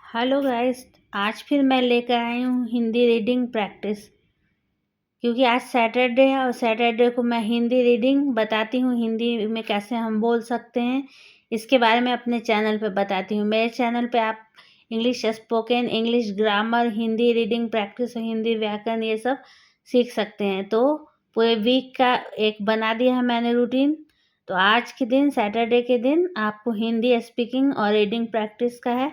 Hello guys. आज फिर मैं लेकर आई हूँ हिंदी रीडिंग प्रैक्टिस, क्योंकि आज सैटरडे है और सैटरडे को मैं हिंदी रीडिंग बताती हूँ। हिंदी में कैसे हम बोल सकते हैं इसके बारे में अपने चैनल पे बताती हूँ। मेरे चैनल पे आप English spoken, English grammar, Hindi reading practice और हिंदी व्याकरण ये सब सीख सकते हैं। तो पूरे वीक का एक बना दिया है मैंने रूटीन। तो आज के दिन, सैटरडे के दिन, आपको हिंदी स्पीकिंग और रीडिंग प्रैक्टिस का है।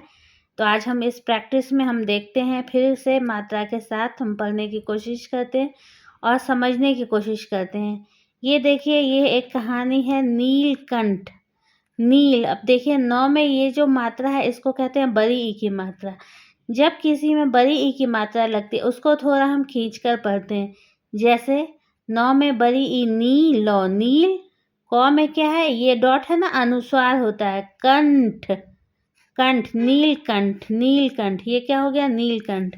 तो आज हम इस प्रैक्टिस में हम देखते हैं, फिर से मात्रा के साथ हम पढ़ने की कोशिश करते हैं और समझने की कोशिश करते हैं। ये देखिए, ये एक कहानी है नीलकंठ। नील, अब देखिए नौ में ये जो मात्रा है इसको कहते हैं बड़ी ई की मात्रा। जब किसी में बड़ी ई की मात्रा लगती है उसको थोड़ा हम खींच कर पढ़ते हैं। जैसे नौ में बड़ी ई नी, लो नील। क में क्या है, ये डॉट है ना, अनुस्वार होता है, कंठ, कंठ, नीलकंठ, नीलकंठ, ये क्या हो गया, नीलकंठ।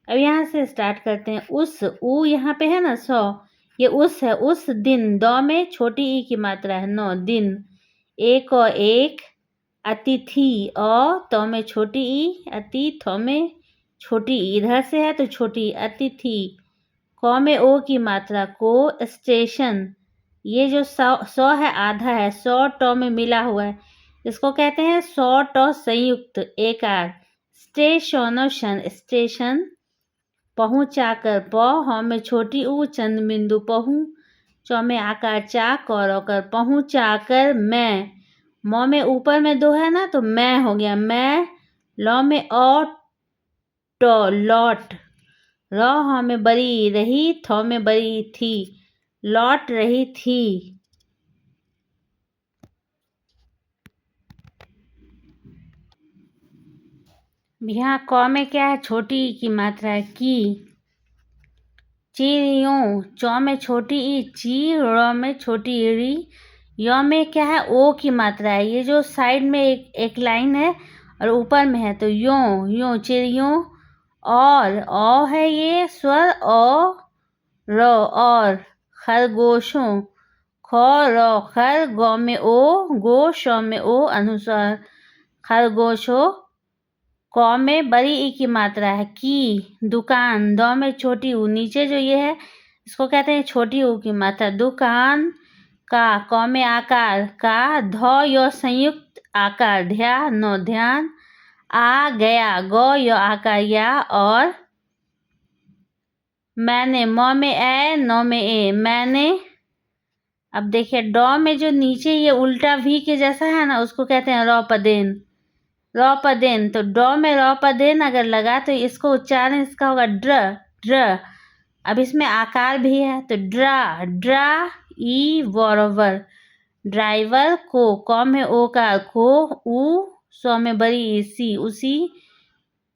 अब यहाँ से स्टार्ट करते हैं। उस, ऊ यहाँ पे है ना, सौ, ये उस है। उस दिन, दो में छोटी ई की मात्रा है, नौ, दिन। एक और एक, अतिथि, और तो में छोटी ई, अति, थो में छोटी ई, इधर से है तो छोटी, अतिथि। क में ओ की मात्रा, को, स्टेशन, ये जो सौ है आधा है, सौ टो में मिला हुआ है, इसको कहते हैं सौ टो संयुक्त एकार। स्टेशनोशन, स्टेशन। पहुँचाकर, प, ह में छोटी ऊ, चंद बिंदु, पहुँ। चौ में आकार, चा, कर, पहुँचाकर, मैं। म में ऊपर में दो है ना तो मैं हो गया, मैं। लौ में ओ, टो, लौट। र, ह में बड़ी रही, थौ में बड़ी थी, लौट रही थी। यहाँ क में क्या है, छोटी ई की मात्रा है, की। चिड़ियों, चौ में छोटी ई, ची, र में छोटी री। य में क्या है, ओ की मात्रा है, ये जो साइड में एक लाइन है और ऊपर में है, तो यों, यों, चिड़ियों। और ओ है ये स्वर, ओ, रो, और। खरगोशों, ख, रो, खर, गौ में ओ, गो, शौ में ओ, अनुस्वार, खरगोशों। क में बड़ी ई की मात्रा है, की। दुकान, दो में छोटी ऊ, नीचे जो ये है इसको कहते हैं छोटी ऊ की मात्रा, दुकान का। क में आकार, का, धौ यो संयुक्त आकार, ध्या, नो, ध्यान। आ गया, गौ यो आकार, या, और। मैंने, म में ए, नौ में ए, मैंने। अब देखिए डॉ में जो नीचे ये उल्टा वी के जैसा है ना उसको कहते हैं रौपदेन। रौपदेन, तो डॉ में रौपदेन अगर लगा तो इसको उच्चारण इसका होगा ड्र, ड्र। अब इसमें आकार भी है तो ड्रा, ड्रा, ई, वॉरवर। ड्राइवर को, क में ओ का, को, ऊ, सौ में बड़ी ई, सी, उसी।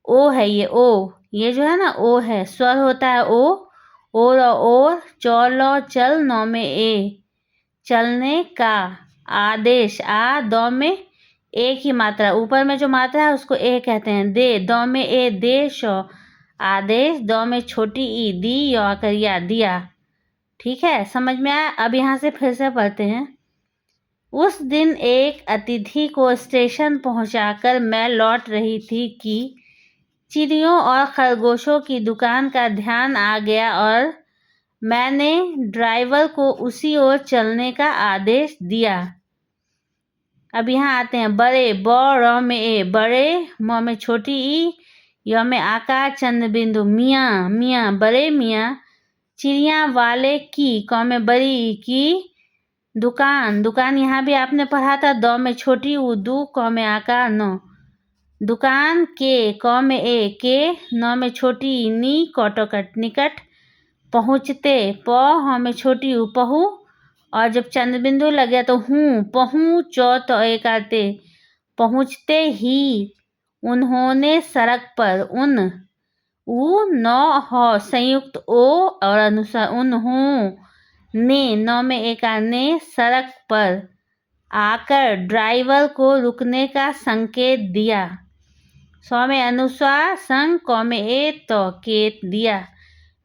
ओ है ये, ओ, ये जो है ना ओ है, स्वर होता है ओ, और, और। चौलो, चल, नौ में ए, चलने का। आदेश, आ, दो में ए की मात्रा, ऊपर में जो मात्रा है उसको ए कहते हैं, दे, दो में ए, देश, आदेश, दो में छोटी ई, दी, यो आकर, या, दिया। ठीक है, समझ में आया। अब यहाँ से फिर से पढ़ते हैं। उस दिन एक अतिथि को स्टेशन पहुंचाकर मैं लौट रही थी कि चिड़ियों और खरगोशों की दुकान का ध्यान आ गया और मैंने ड्राइवर को उसी ओर चलने का आदेश दिया। अब यहाँ आते हैं। बड़े, ब, र में ए, बड़े। म में छोटी ई, य में आकार, चंद बिंदु, मियाँ, मियाँ, बड़े मियाँ। चिड़िया वाले की, क में बड़ी ई, की। दुकान, दुकान यहाँ भी आपने पढ़ा था, दो में छोटी ऊ, दू, क में आकार, नो। दुकान के, क में ए, के। नौ में छोटी ई, नी, कटोकट, निकट। पहुँचते, प, ह में छोटी ऊ, पहु, और जब चंद बिंदु लगे तो हूँ, पहुँचो, तो एक आते। पहुँचते ही उन्होंने सड़क पर, उन, ऊ, नौ, ह संयुक्त ओ और अनुसार, उन्हों ने, नौ में एक ने, सड़क पर आकर ड्राइवर को रुकने का संकेत दिया। सौ में अनुस्वार, संग, क में ए, तो, केत, दिया।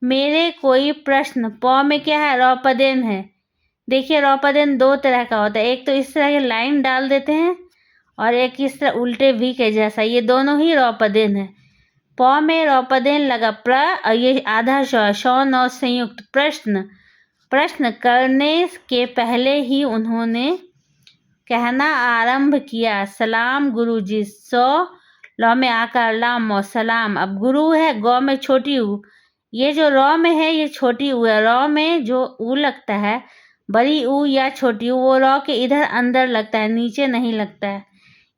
मेरे कोई प्रश्न, प में क्या है, रौपदेन है। देखिए रौपदेन दो तरह का होता है, एक तो इस तरह के लाइन डाल देते हैं और एक इस तरह उल्टे वी के जैसा, ये दोनों ही रौपदेन है। प में रौपदेन लगा प्र और ये आधा श नौ संयुक्त प्रश्न। प्रश्न करने के पहले ही उन्होंने कहना आरंभ किया, सलाम गुरुजी। सौ लौ में आकार लाम सलाम। अब गुरु है गौ में छोटी ऊ, ये जो रौ में है ये छोटी ऊ है। रौ में जो ऊ लगता है बड़ी ऊ या छोटी ऊ, वो रौ के इधर अंदर लगता है, नीचे नहीं लगता है।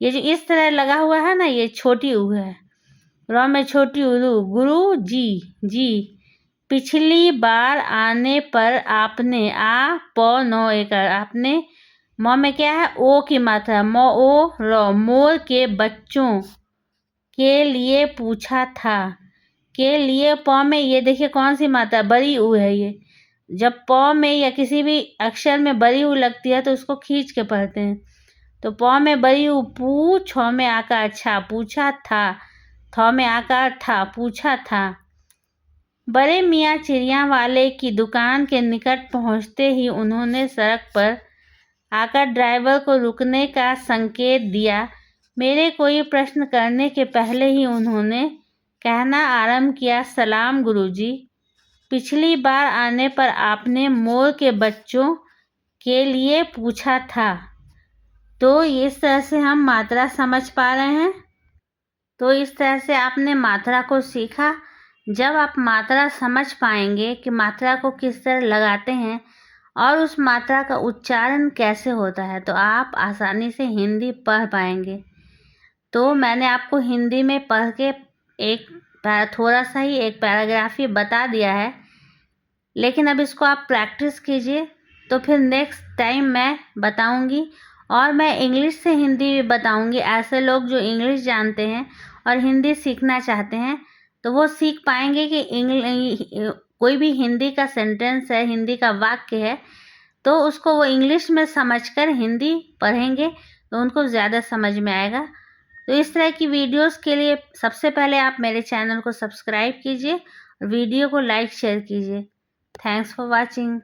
ये जो इस तरह लगा हुआ है ना, ये छोटी ऊ है। रौ में छोटी ऊ। गुरु जी पिछली बार आने पर आपने आ प नौ एकर, आपने म में क्या है ओ की मात्रा, म ओ र, मोर के बच्चों के लिए पूछा था। के लिए प में ये देखिए कौन सी मात्रा, बड़ी ऊ है। ये जब प में या किसी भी अक्षर में बड़ी ऊ लगती है तो उसको खींच के पढ़ते हैं। तो प में बड़ी ऊ पू, छ में आकार छा, पूछा था। थ में आकार था, पूछा था। बड़े मियाँ चिड़िया वाले की दुकान के निकट पहुँचते ही उन्होंने सड़क पर आकर ड्राइवर को रुकने का संकेत दिया। मेरे कोई प्रश्न करने के पहले ही उन्होंने कहना आरंभ किया, सलाम गुरुजी। पिछली बार आने पर आपने मोर के बच्चों के लिए पूछा था। तो इस तरह से हम मात्रा समझ पा रहे हैं। तो इस तरह से आपने मात्रा को सीखा। जब आप मात्रा समझ पाएंगे कि मात्रा को किस तरह लगाते हैं और उस मात्रा का उच्चारण कैसे होता है, तो आप आसानी से हिंदी पढ़ पाएंगे। तो मैंने आपको हिंदी में पढ़ के एक थोड़ा सा ही एक पैराग्राफ ही बता दिया है, लेकिन अब इसको आप प्रैक्टिस कीजिए। तो फिर नेक्स्ट टाइम मैं बताऊंगी और मैं इंग्लिश से हिंदी भी बताऊंगी। ऐसे लोग जो इंग्लिश जानते हैं और हिंदी सीखना चाहते हैं तो वो सीख पाएंगे कि कोई भी हिंदी का सेंटेंस है, हिंदी का वाक्य है, तो उसको वो इंग्लिश में समझकर हिंदी पढ़ेंगे तो उनको ज़्यादा समझ में आएगा। तो इस तरह की वीडियोस के लिए सबसे पहले आप मेरे चैनल को सब्सक्राइब कीजिए और वीडियो को लाइक शेयर कीजिए। Thanks for watching.